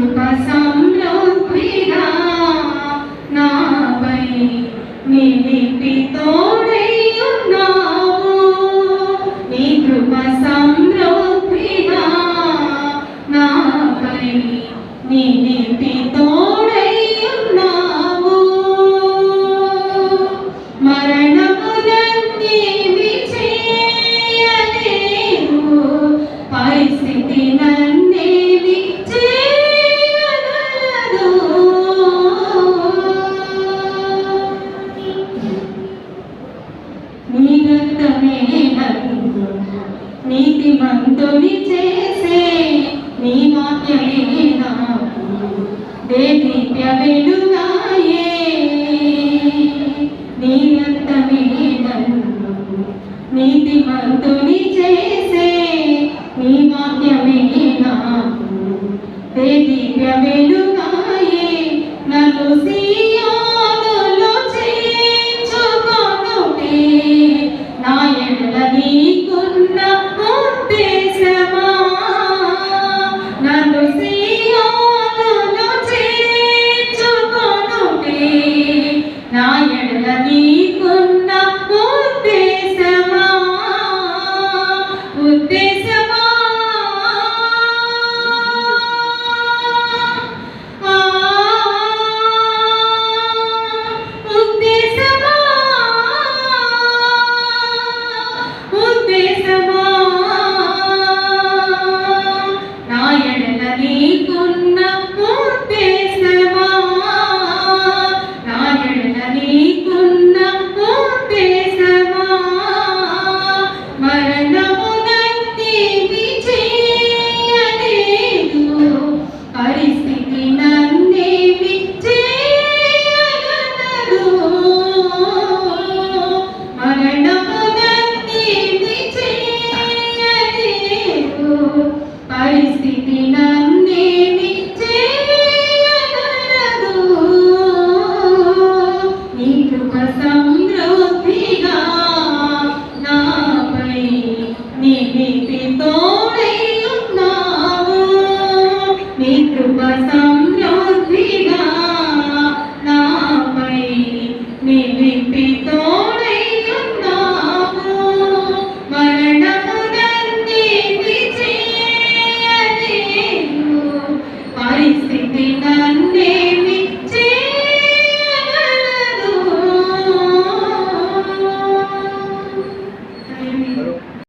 కృప సమృద్ధిగా నాపై నిలిపి తోడై ఉన్నావు. నీ కృప సమృద్ధిగా నాపై నిలిపి తోడై ఉన్నావు. మరణమునన్నేమి చేయలేవు, పరిస్థితి నన్నేమి చేయగలదు. నీ రక్తమే నన్ను నీతిమంతుని చేసే, నీ వాక్యమే నాకు దేదీప్య వెలుగాయే. నీ రక్తమే నన్ను నీతిమంతుని చేసే, నీ వాక్యమే నాకు దేదీప్య వెలుగాయే. నన్ను సియోనులో చేర్చుకొనుటే నా ఎడల నీకున్న ఉద్దేశమా. నన్ను సియోనులో చేర్చుకొనుటే నా ఎడల నీకున్న ఉద్దేశమా. ఉద్దేశమా ఉద్దేశమా ఉద్దేశమా నా ఎడల నీకున్న ఉద్దేశమా. నా ఎడల నీకున్న ఉద్దేశమా. మరణమునన్నేమి చేయలేదు, పరిస్థితి నన్నేమి చేయగలదు. మరణమునన్నేమి చేయలేదు, పరిస్థితి నన్నేమి చేయగలదు. నీ కృప సమృద్ధిగా నాపై నిలిపి